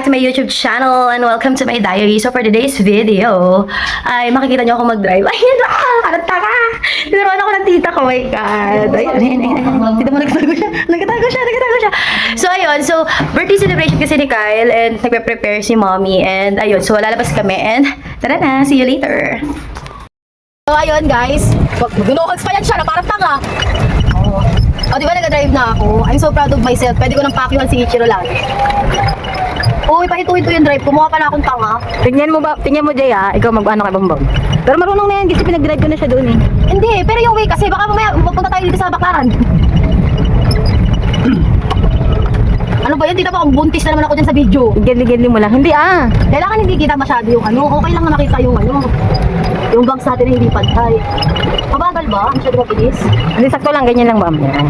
to my YouTube channel and welcome to my diary. So for today's video, ay makikita niyo ako mag-drive. Ayun na! Karanta ka! Tinuruan ako ng tita ko. Oh my God. Ayun. Tita mo, nagtago siya. So ayun. So, birthday celebration kasi ni Kyle and nagpe-prepare si mommy. And ayun. So, lalabas kami and tara na. See you later. So ayun guys. Mag-gunuhags pa yan siya na parang tanga. O, di ba nag-drive na ako? I'm so proud of myself. Pwede ko nang pakiwan si Ichiro lagi. Uy, pahituin ko yung drive ko. Mukha pa na akong tanga. Tingnan mo Jay ikaw mag-ano kay Bambang. Pero marunong na yan kasi pinag-drive ko na siya doon eh. Hindi, pero yung way kasi baka mamaya magpunta tayo dito sa Baklaran. Ano ba yan? Tita pa, buntis na naman ako dyan sa video. Gidli-gidli mo lang. Hindi Kailangan hindi kita masyado yung ano. Okay lang na makita yung ano. Yung bangs natin na hindi pantay. Mabagal ba? Masyado mabilis? Hindi, sakto lang. Ganyan lang ba? Yan.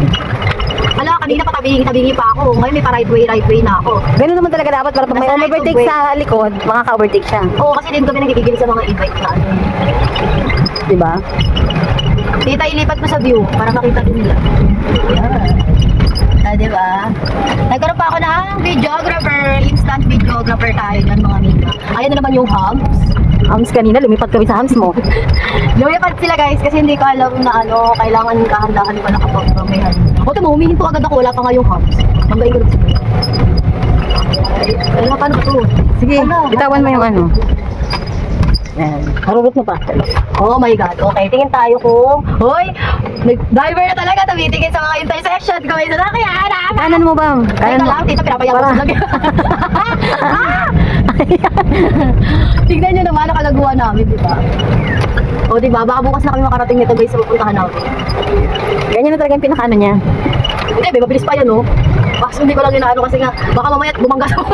Ala, kanina pa tabingi pa ako. Ngayon may pa right way na ako. Ganun naman talaga dapat para pag may Nasa overtake right of way. sa likod, makaka-overtake siya. Oo, kasi din kami nagigigil sa mga invite na ano. Diba? Tita, ilipat mo sa view para makita din nila. Diba? Nagkaroon pa ako ng videographer, instant videographer tayo ng mga nila. Ayan na naman yung hubs. Hams kanina, lumipat kami sa hams mo. Lumipat sila guys kasi hindi ko alam na ano, kailangan kahandahan pa na kapag may ano. O tama, humihinto agad ako, wala pa nga yung hubs. Manggain ko rin sila. Ay, paano ba ito? Sige, bitawan mo yung ano. Yan. Marurot mo pa. Oh my God. Okay, tingin tayo kung... Hoy! Driver na talaga. Tumitingin sa mga intersection ko. Isa na kaya na. Kanan mo ba? Kanan lang. Tita, pinapayaw ko sa lagi. Tignan nyo naman ang kalaguan namin, di ba? O, di ba? Baka bukas na kami makarating nito guys sa pupuntahan namin. Ganyan na talaga yung pinaka-ano niya. Hindi, may mabilis pa yan, no? Baka hindi ko lang inaano kasi nga, baka mamaya bumanggas ako.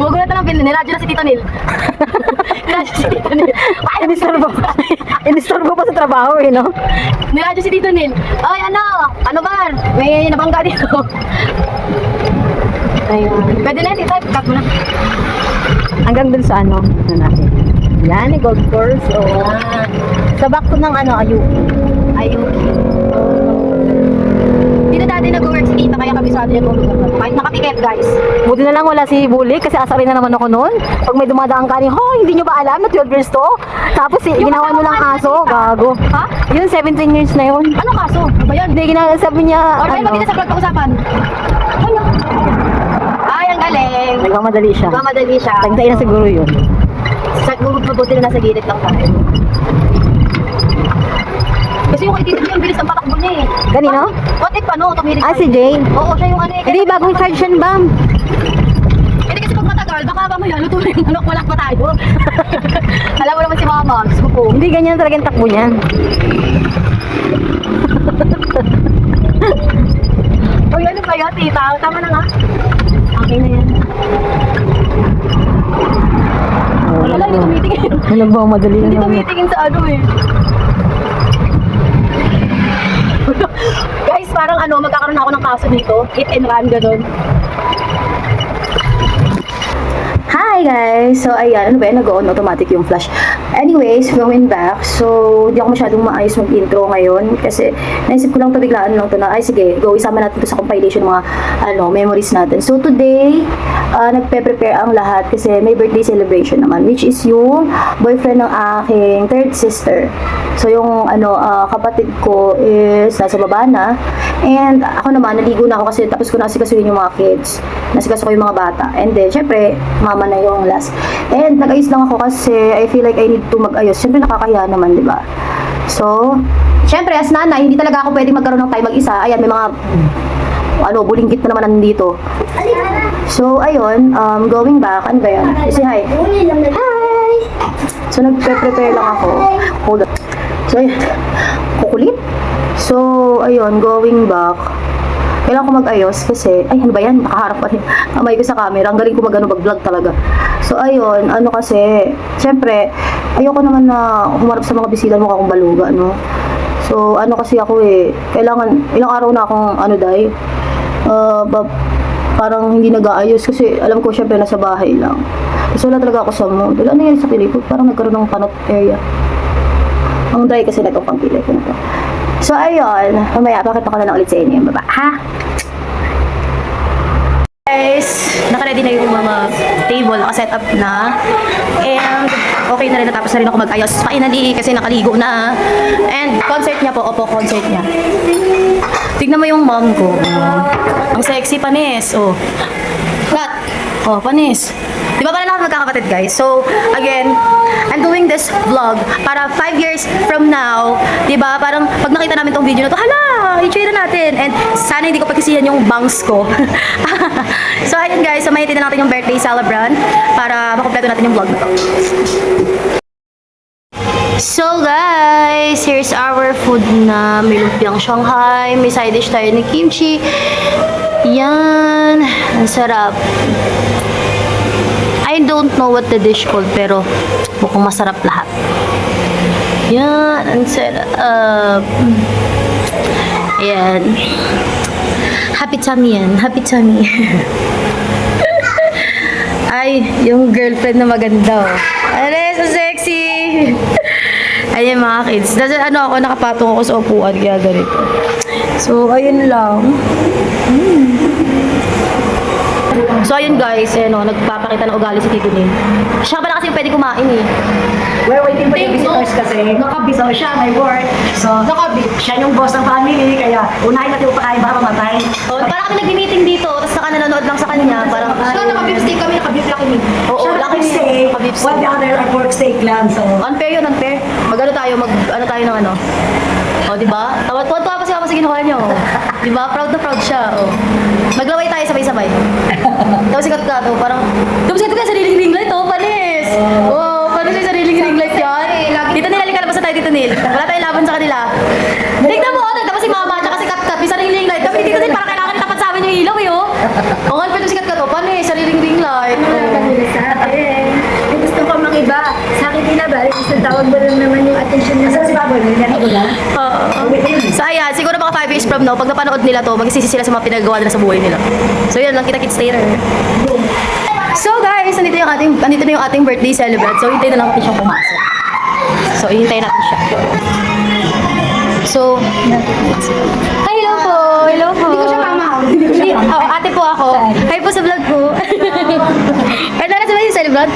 Huwag ko na talang niradyo na si Tito Neil. Niradyo si Tito Neil. Inistorbo pa sa trabaho eh, no? Niradyo si Tito Neil. Ay, ano ba? May nabangga dito. Ayun. Pwede na, Tita. Cut mo na. Hanggang dun sa ano natin. Yan, golf course. Oh. Sa back to ng ano, Ayuki. Ayuki. Dito dati nag-work si Tita, kaya kabisado niya itong lugar na to. Kahit nakapiket, guys. Buti na lang wala si Bully kasi asarin na naman ako noon. Pag may dumadaang kanin, hindi nyo ba alam na 12 years to? Tapos ginawa nyo lang aso, gago. Ha? Yun, 17 years na yun. Anong kaso? Ano ba yun? Hindi, sabi niya, Or tayo magkita sa vlog pag-usapan. Ano? Ay, ang galing. nagmamadali siya. Mamadali siya. Tagtay na siguro yun. Sa mabuti na nasa gilid lang tayo. Kasi yung kay Tito Jay, ang bilis ng patakbo niya eh. Kanino? What if ano, tumilig Si Jane. Oo, siya yung ano eh. Hindi, bagong charge yan, bam. Hindi kasi pag matagal, baka mamaya lutuloy yung manok, wala pa tayo. Alam mo naman si Mama, gusto ko. Hindi, ganyan talaga yung takbo niyan. Uy, ano ba yan, Tita? Tama na nga. Okay na yan. Wala, hindi tumitingin. Nagmamadali na Hindi naman. tumitingin sa ano eh. Guys, parang ano, magkakaroon ako ng kaso dito. Hit and run, ganun. Hi guys! So ayan, ano ba yan? Nag-on automatic yung flash. Anyways, going back. So, hindi ako masyadong maayos mag-intro ngayon. Kasi, naisip ko lang ito, biglaan lang ito na, ay sige, go, isama natin ito sa compilation mga, memories natin. So, today, nagpe-prepare ang lahat kasi may birthday celebration naman, which is yung boyfriend ng aking third sister. So, yung, kapatid ko is nasa baba na. And, ako naman, naligo na ako kasi tapos ko nasikasuhin yung mga kids. Nasikaso ko yung mga bata. And then, syempre, mama na yung last. And, nag-ayos lang ako kasi I feel like I need to mag-ayos. Syempre, nakakahiya naman, di ba? So, syempre, as nanay, hindi talaga ako pwede magkaroon ng time mag-isa. Ayan, may mga, bulinggit na naman nandito. So, ayun, going back, ano ba yan? Say hi. Hi! So, nagpe-prepare lang ako. Hold on. So, ayun, kukulit. So, ayun, going back. Kailangan ko mag-ayos kasi, ay, ano ba yan? Nakaharap pa rin. Kamay ko sa camera. Ang galing ko mag-vlog talaga. So, ayun, kasi, syempre, ayoko naman na humarap sa mga bisita mo akong baluga, no? So, kasi ako eh, kailangan, ilang araw na akong, parang hindi nag-aayos kasi alam ko, syempre, nasa bahay lang. So, wala talaga ako sa mood. Wala na yan sa kilig ko. Parang nagkaroon ng panot area. Ang dry kasi na itong pangkilig ko na to. So, ayun. Mamaya, pakita ko na lang ulit sa inyo yung baba. Ha? Guys, naka naka-ready na yung mga table, naka-set up na. And okay na rin, natapos na rin ako mag-ayos. Finally, kasi nakaligo na. And concert niya po, opo, concert niya. Tignan mo yung mom ko. Ang sexy, panis. Oh. Cut. Oh, panis. Di ba parang lahat magkakapatid, guys? So, again, I'm doing this vlog para 5 years from now, di ba? Parang pag nakita namin tong video na to, hala, i-share na natin. And sana hindi ko pagkisiyan yung bangs ko. So, ayun guys, samayitin na natin yung birthday celebrant para makompleto natin yung vlog na to. So guys, here's our food na may lumpiang Shanghai, may side dish tayo ni kimchi. Yan, ang sarap. I don't know what the dish called, pero mukhang masarap lahat. Yan, ang sarap. Ayan. Happy tummy yan, happy tummy. Ay, yung girlfriend na maganda oh. Aray, so sexy! Ayan mga kids. Dahil ako, nakapatong ako sa upuan, kaya ganito. So, ayun lang. So, ayun guys, nagpapakita ng ugali si Tito Nin. Siya pala kasi pwede kumain eh. We're waiting for the visitors kasi nakabisa siya, may work. So, siya yung boss ng family, kaya unahin natin upakain baka mamatay. So, parang kami nag-meeting dito, tapos nanonood lang sa kanya. Parang, Naka-beef steak kami, naka-beef Lucky Meat. Oo, Siya Lucky naka-beef Meat, steak, naka-beef steak. what the other are pork steak lang. So, unfair yun, unfair. Mag-ano tayo, tayo ng ano. O, di ba? Tuwa pa siya sa ginawa niyo. Di ba? Proud na proud siya. O. Maglaway tayo sabay-sabay. Tapos sikat ka to, parang, tapos sikat ka sariling ring light, oh, panis. Oh, panis yung sariling ring light yan. Dito nila, likalabas na tayo dito, Nil. Wala tayong laban sa kanila. Tignan mo, tapos si mama, tsaka si Kat, may sariling ring light. Kami dito din, parang kailangan itapat sa amin yung ilaw, eh, oh. O, nga, pero sikat ka to, panis, sariling ring light. sa akin. Gusto ko mga iba. Sa akin tinabalik, isang tawag mo lang naman yung attention nila. Sa si Baboy, nangyari ko lang. So ayan, siguro mga 5 years from now, pag napanood nila to, magsisisi sila sa mga pinagawa nila sa buhay nila. So yun lang, kita-kits later. So guys, nandito na yung ating birthday celebrant. So hintayin na lang natin siyang pumasok. So hintayin natin siya. So, hi, hello po, hello po. Hindi ko siya mama. Hindi, ate po ako. Hi po sa vlog ko. Kaya na sila yung celebrant?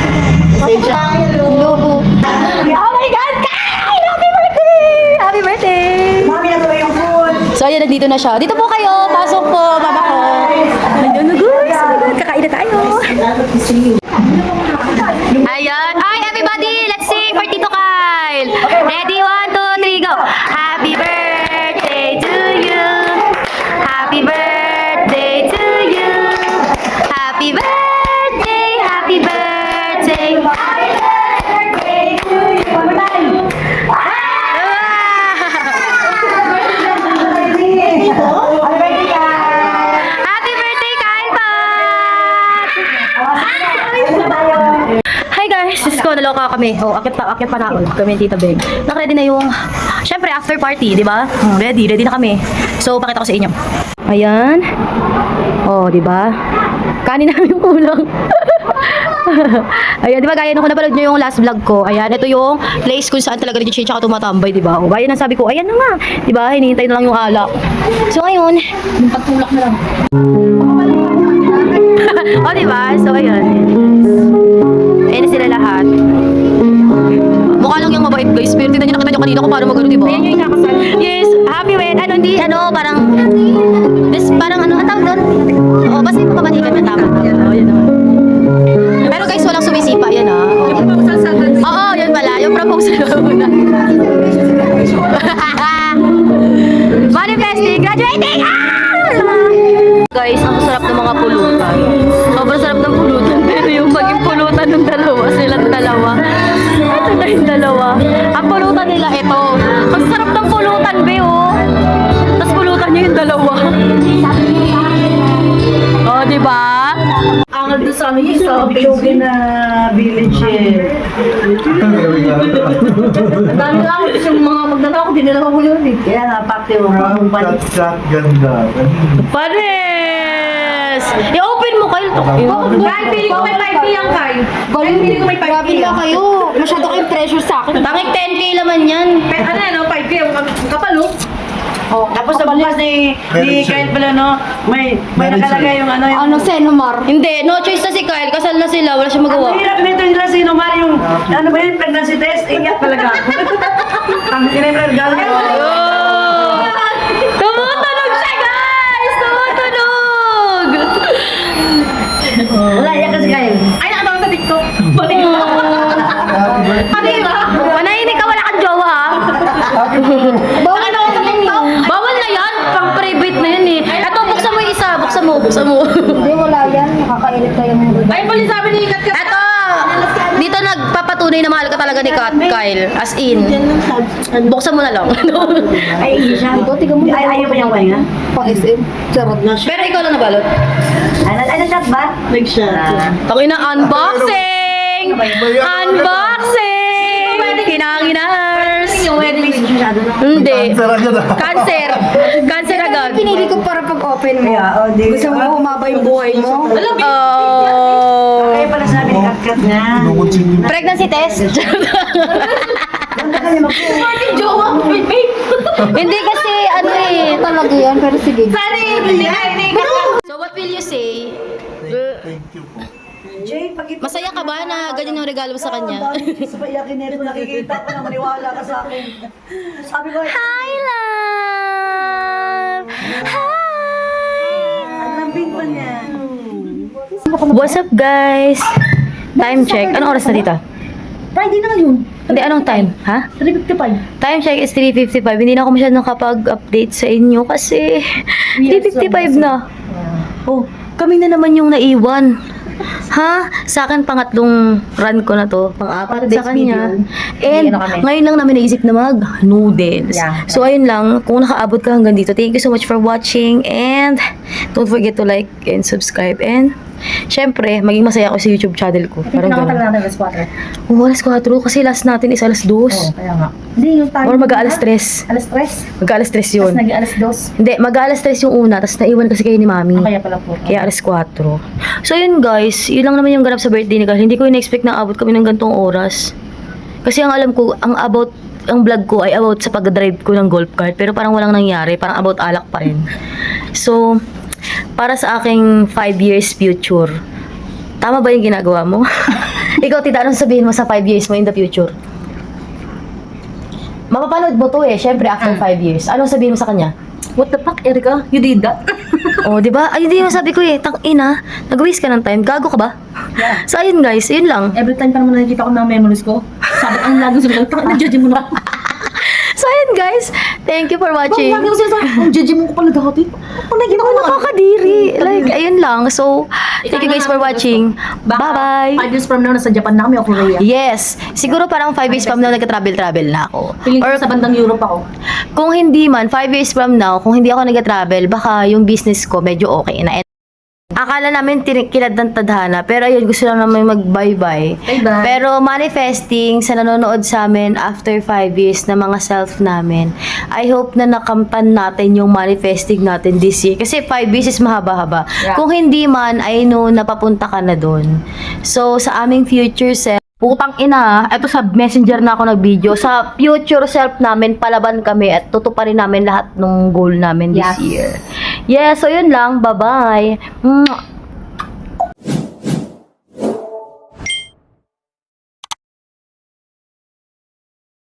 Hello po. Oh my God, Kyle! Happy birthday! Happy birthday! Mami na tuloy yung food. So, ayan, nandito na siya. Dito po kayo. Pasok po, mama ko. Ayun na, guys. Oh my God, kakain na tayo. Ayan. Hi, everybody. Let's sing for Tito Kyle. Ready? 1, 2, 3, go. Happy birthday to you. Happy birthday to you. Happy birthday, happy birthday. Happy birthday to you. Happy birthday, Kyle Pat! Hi guys! Diyos ko, naloka kami. Oh, akit pa na ako. Kami Tita Beng. Naka-ready na yung, syempre, after party, di ba? Ready na kami. So, pakita ko sa inyo. Ayan. Oh, di ba? Kanin namin kulang. Ayan, di ba gaya nung napanood nyo yung last vlog ko. Ayan, ito yung place kung saan talaga nag-change ako tumatambay, di ba? O, gaya ng sabi ko, ayan na nga. Di ba? Hinihintay na lang yung alak. So, ngayon, yung pagtulak na lang. O, di ba? So, ayan. Ayan na sila lahat. Mukha lang yung mabait guys, pero tignan nyo, nakita nyo kanina kung paano magano, di ba? Ayan yung ikakasal. Yes, happy with, parang, this, parang ang tawag doon? Oo, basta yung papabatikan na tama. Oo, yun naman. Pero guys, walang sumisipa, yan ah. Yung proposal sa oo, yun pala, yung proposal na muna. Manifesting, graduating! Guys, ang sarap ng mga pulutan. Sobrang sarap ng pulutan, pero yung maging pulutan ng dalawa, silang dalawa. Ito na yung dalawa. Ang pulutan nila, ito. Ang sarap ng pulutan, be, oh. Tapos pulutan niya yung dalawa. Oh, di ba? Ang doon sa amin sa Pilogin na village eh. Ang dami lang ako yung mga magnanakaw, hindi nila huli ulit. Kaya napakti yung mga kumpanya. Shot ganda. Pares! I-open mo, Kyle. Kyle, pili ko may 5K yan, Kyle. Kyle, pili ko may 5K. Grabe na kayo. Masyado kayong pressure sa akin. Tangik 10K laman yan. Ano yan, 5K, ang kapal, oh. Oh, Tapos sa bukas ni Kyle pala, no? May nakalagay yung ano yung... Ano, Senomar? Hindi, no choice na si Kyle. Kasal na sila, wala siyang magawa. Ang hirap nito nila si Nomar yung... Ano ba yun? Pregnancy test? Iyak talaga. Ang kinay-regalo. Oh! Tumutunog siya, guys! Tumutunog! Wala, iyak kasi Kyle. Ay, nakatawa sa TikTok. Panahinig ka, wala kang jowa, ha? Bawal na sa TikTok. Bawal na yan. Pang private na yan, eh. Eto, buksan mo yung isa. Buksan mo. Hindi, wala yan. Nakakainit kayo ng Ay, pali sabi ni Kat Kat. Eto! Dito nagpapatunay na mahal ka talaga ni Kyle. As in. Buksan mo na lang. Ay, hindi siya. Ito, tiga mo. Ay, ayaw mo niyang pahinga. Pang SM. Charot na siya. Pero ikaw lang nabalot. Ay, na-shot ba? Nag-shot. Tangin na unboxing! Unboxing! Hinanginars! Yung wedding is masyado na. Hindi. Cancer. Cancer agad. Pinili ko para pag-open mo. Kaya, di. Gusto mo humaba yung buhay mo? Oh. Kaya pala sabi ni Kat Kat nga. Pregnancy test. Hindi kasi ano eh. Talaga yan, pero sige. So what will you say? Jay, pag Masaya ka ba na ganyan yung regalo mo sa kanya? Sa paiyakin nito, nakikita ko na maniwala ka sa akin. Sabi ko, Hi, love! ang lambing pa niya. What's up, guys? Time check. Anong oras na dito? Friday na ngayon. Hindi, anong time? Ha? 3:55. Time check is 3:55. Hindi na ako masyadong nakapag-update sa inyo kasi 3:55 na. Oh, kami na naman yung naiwan. Ha? Sa akin, pangatlong run ko na to. Pang-apat sa kanya. And ngayon lang namin naisip na mag-noodles. Yeah. So, ayun lang. Kung nakaabot ka hanggang dito, thank you so much for watching. And don't forget to like and subscribe. And syempre, maging masaya ako sa YouTube channel ko. Parang Pinakatal ganun. natin alas 4. Oh, alas 4. Kasi last natin is alas 2. Kaya nga. Hindi, yung time. Or mag-aalas 3. Alas 3. Mag-aalas 3 yun. Tapos naging alas 2. Hindi, mag-aalas 3 yung una. Tapos naiwan kasi kayo ni Mami. Kaya pala po. Kaya alas 4. So yun guys, yun lang naman yung ganap sa birthday ni Carl. Hindi ko in-expect na abot kami ng gantong oras. Kasi ang alam ko, ang vlog ko ay about sa pag-drive ko ng golf cart. Pero parang walang nangyari. Parang about alak pa rin. So, para sa aking 5 years future, tama ba yung ginagawa mo? Ikaw, tita, anong sabihin mo sa 5 years mo in the future? Mapapanood mo to eh, syempre after 5 years. Anong sabihin mo sa kanya? What the fuck, Erica? You did that? Oh, di ba? Ay, hindi yung sabi ko eh. Tang ina, nag-waste ka ng time. Gago ka ba? Yeah. So, ayun guys, yun lang. Every time pa naman nakikita ko ng memories ko, sabi ang lagi sila, nag-judge mo na. So, ayun guys, thank you for watching. Lagi ko sila, ang judge mo ko pala dati. Kung nakikita ko na. Nakakadiri. Like, ayun lang. So, thank you guys for watching. Bye-bye. 5 years from now, nasa Japan na kami o Korea. Yes. Siguro parang 5 years from now, nagka-travel na ako. Piling ko Or sa bandang Europe ako. kung hindi man, 5 years from now, kung hindi ako nag-travel, baka yung business ko medyo okay na. Akala namin kinad ng tadhana, pero ayun, gusto lang namin mag-bye-bye. Bye-bye. Pero manifesting sa nanonood sa amin after 5 years na mga self namin, I hope na nakampan natin yung manifesting natin this year. Kasi 5 years is mahaba-haba. Yeah. Kung hindi man, I know napapunta ka na doon. So, sa aming future self, putang ina, eto sa messenger na ako nag-video. Sa future self namin, palaban kami at tutuparin namin lahat ng goal namin this Yes. year. Yeah, so yun lang. Bye-bye.